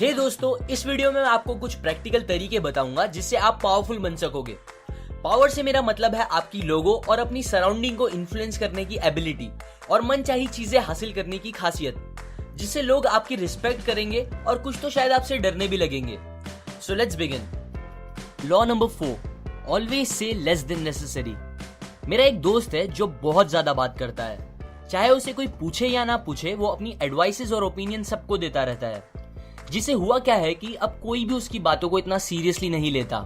हे दोस्तों, इस वीडियो में मैं आपको कुछ प्रैक्टिकल तरीके बताऊंगा जिससे आप पावरफुल बन सकोगे। पावर से मेरा मतलब है आपकी लोगों और अपनी सराउंडिंग को इन्फ्लुएंस करने की एबिलिटी और मनचाही चीजें हासिल करने की खासियत, जिससे लोग आपकी रिस्पेक्ट करेंगे और कुछ तो शायद आपसे डरने भी लगेंगे। So let's begin. Law number 4, always say less than necessary. मेरा एक दोस्त है जो बहुत ज्यादा बात करता है, चाहे उसे कोई पूछे या ना पूछे, वो अपनी एडवाइसेस और ओपिनियन सबको देता रहता है। जिसे हुआ क्या है कि अब कोई भी उसकी बातों को इतना सीरियसली नहीं लेता,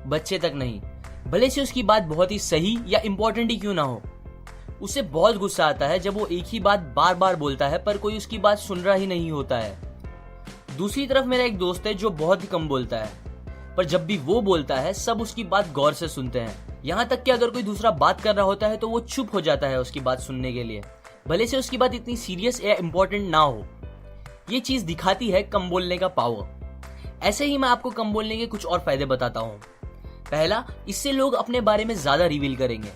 बच्चे तक नहीं, भले से उसकी बात बहुत ही सही या इंपॉर्टेंट ही क्यों ना हो। उसे बहुत गुस्सा आता है जब वो एक ही बात बार बार बोलता है पर कोई उसकी बात सुन रहा ही नहीं होता है। दूसरी तरफ मेरा एक दोस्त है जो बहुत ही कम बोलता है, पर जब भी वो बोलता है सब उसकी बात गौर से सुनते हैं। यहाँ तक कि अगर कोई दूसरा बात कर रहा होता है तो वो चुप हो जाता है उसकी बात सुनने के लिए, भले से उसकी बात इतनी सीरियस या इंपॉर्टेंट ना हो। ये चीज दिखाती है कम बोलने का पावर। ऐसे ही मैं आपको कम बोलने के कुछ और फायदे बताता हूँ। पहला, इससे लोग अपने बारे में ज्यादा रिवील करेंगे,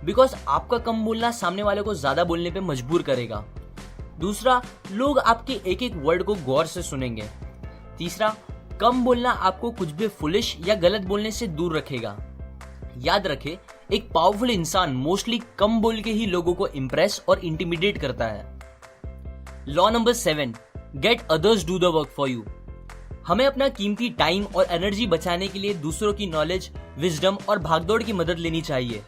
बिकॉज आपका कम बोलना सामने वाले को ज्यादा बोलने पे मजबूर करेगा। दूसरा, लोग आपके एक एक वर्ड को गौर से सुनेंगे। तीसरा, कम बोलना आपको कुछ भी फुलिश या गलत बोलने से दूर रखेगा। याद रखें, एक पावरफुल इंसान मोस्टली कम बोल के ही लोगों को इंप्रेस और इंटिमिडेट करता है। Law number 7, get others do the work for you. हमें अपना कीमती टाइम और एनर्जी बचाने के लिए दूसरों की नॉलेज, विजडम और भागदौड़ की मदद लेनी चाहिए।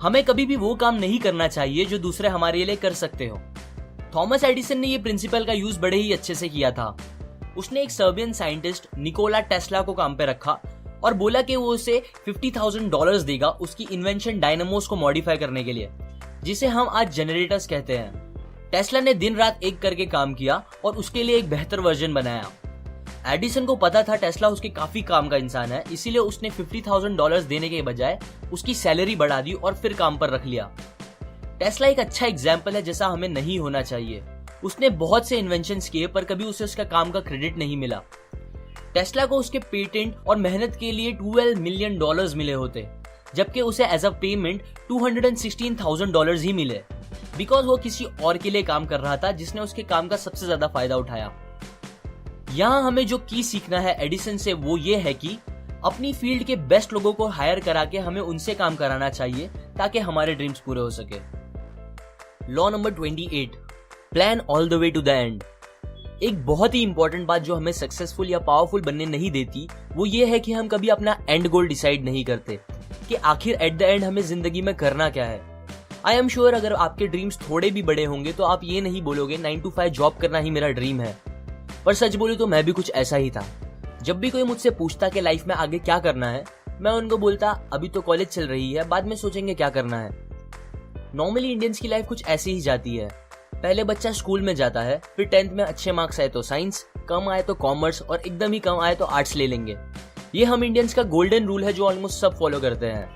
हमें कभी भी वो काम नहीं करना चाहिए जो दूसरे हमारे लिए कर सकते हो। थॉमस एडिसन ने ये प्रिंसिपल का यूज बड़े ही अच्छे से किया था। उसने एक सर्बियन साइंटिस्ट निकोला टेस्ला को काम पे रखा और बोला कि वो उसे $50,000 देगा उसकी इन्वेंशन डायनामोस को मॉडिफाई करने के लिए, जिसे हम आज जनरेटर्स कहते हैं। टेस्ला ने दिन रात एक करके काम किया और उसके लिए एक बेहतर वर्जन बनाया। एडिसन को पता था टेस्ला उसके काफी काम का इंसान है, इसीलिए उसने $50,000 देने के बजाय उसकी सैलरी बढ़ा दी और फिर काम पर रख लिया। टेस्ला एक अच्छा एग्जाम्पल है जैसा हमें नहीं होना चाहिए। उसने बहुत से इन्वेंशंस किए पर कभी उसे उसका काम का क्रेडिट नहीं मिला। टेस्ला को उसके पेटेंट और मेहनत के लिए $12 मिलियन मिले होते, जबकि उसे एज अ पेमेंट $216,000 ही मिले, बिकॉज वो किसी और के लिए काम कर रहा था जिसने उसके काम का सबसे ज्यादा फायदा उठाया। यहाँ हमें जो की सीखना है एडिसन से वो ये है कि अपनी फील्ड के बेस्ट लोगों को हायर करा के हमें उनसे काम कराना चाहिए ताकि हमारे ड्रीम्स पूरे हो सके। Law number 28, plan all the way to the end. एक बहुत ही इंपॉर्टेंट बात जो हमें सक्सेसफुल या पावरफुल बनने नहीं देती वो ये है कि हम कभी अपना एंड गोल डिसाइड नहीं करते कि आखिर एट द एंड हमें जिंदगी में करना क्या है। आई एम श्योर अगर आपके ड्रीम्स थोड़े भी बड़े होंगे तो आप ये नहीं बोलोगे 9 to 5 जॉब करना ही मेरा ड्रीम है। पर सच बोलूं तो मैं भी कुछ ऐसा ही था। जब भी कोई मुझसे पूछता कि लाइफ में आगे क्या करना है, मैं उनको बोलता अभी तो कॉलेज चल रही है, बाद में सोचेंगे क्या करना है। नॉर्मली इंडियंस की लाइफ कुछ ऐसी ही जाती है। पहले बच्चा स्कूल में जाता है, फिर 10th में अच्छे मार्क्स आए तो साइंस, कम आए तो कॉमर्स और एकदम ही कम आए तो आर्ट्स ले लेंगे। ये हम इंडियंस का गोल्डन रूल है जो ऑलमोस्ट सब फॉलो करते हैं।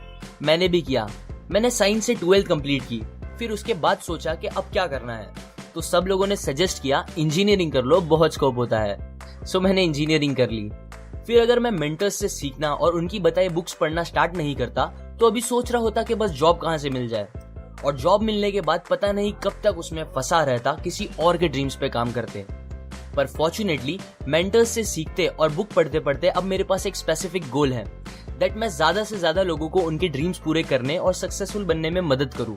मैंने भी किया। मैंने साइंस से 12th कंप्लीट की, फिर उसके बाद सोचा कि अब क्या करना है, तो सब लोगों ने सजेस्ट किया इंजीनियरिंग कर लो, बहुत स्कोप होता है। सो मैंने इंजीनियरिंग कर ली। फिर अगर मैं मेंटर्स से सीखना और उनकी बताई बुक्स पढ़ना स्टार्ट नहीं करता तो अभी सोच रहा होता कि बस जॉब कहाँ से मिल जाए, और जॉब मिलने के बाद पता नहीं कब तक उसमें फंसा रहता किसी और के ड्रीम्स पे काम करते। पर फॉर्चुनेटली मेंटर्स से सीखते और बुक पढ़ते पढ़ते अब मेरे पास एक स्पेसिफिक गोल है दैट मैं ज्यादा से ज्यादा लोगों को उनके ड्रीम्स पूरे करने और सक्सेसफुल बनने में मदद करूं।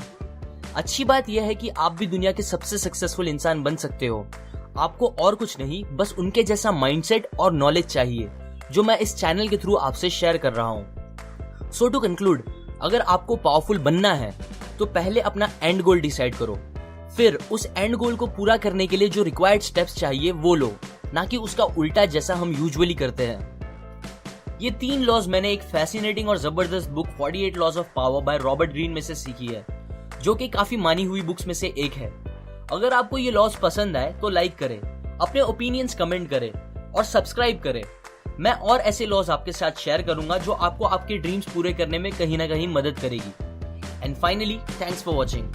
अच्छी बात यह है कि आप भी दुनिया के सबसे सक्सेसफुल इंसान बन सकते हो। आपको और कुछ नहीं, बस उनके जैसा माइंडसेट और नॉलेज चाहिए जो मैं इस चैनल के थ्रू आपसे शेयर कर रहा हूं। सो टू कंक्लूड, अगर आपको पावरफुल बनना है तो पहले अपना एंड गोल डिसाइड करो, फिर उस एंड गोल को पूरा करने के लिए जो रिक्वायर्ड स्टेप्स चाहिए वो लो, ना कि उसका उल्टा जैसा हम यूजुअली करते हैं। ये 3 लॉज मैंने एक फैसिनेटिंग और जबरदस्त book 48 laws of power by Robert Greene में से सीखी है, जो कि काफी मानी हुई बुक्स में से एक है। अगर आपको ये लॉज पसंद आए तो लाइक करें, अपने ओपिनियंस कमेंट करें और सब्सक्राइब करें। मैं और ऐसे लॉज आपके साथ शेयर करूंगा जो आपको आपके ड्रीम्स पूरे करने में कहीं ना कहीं मदद करेगी। And finally, thanks for watching.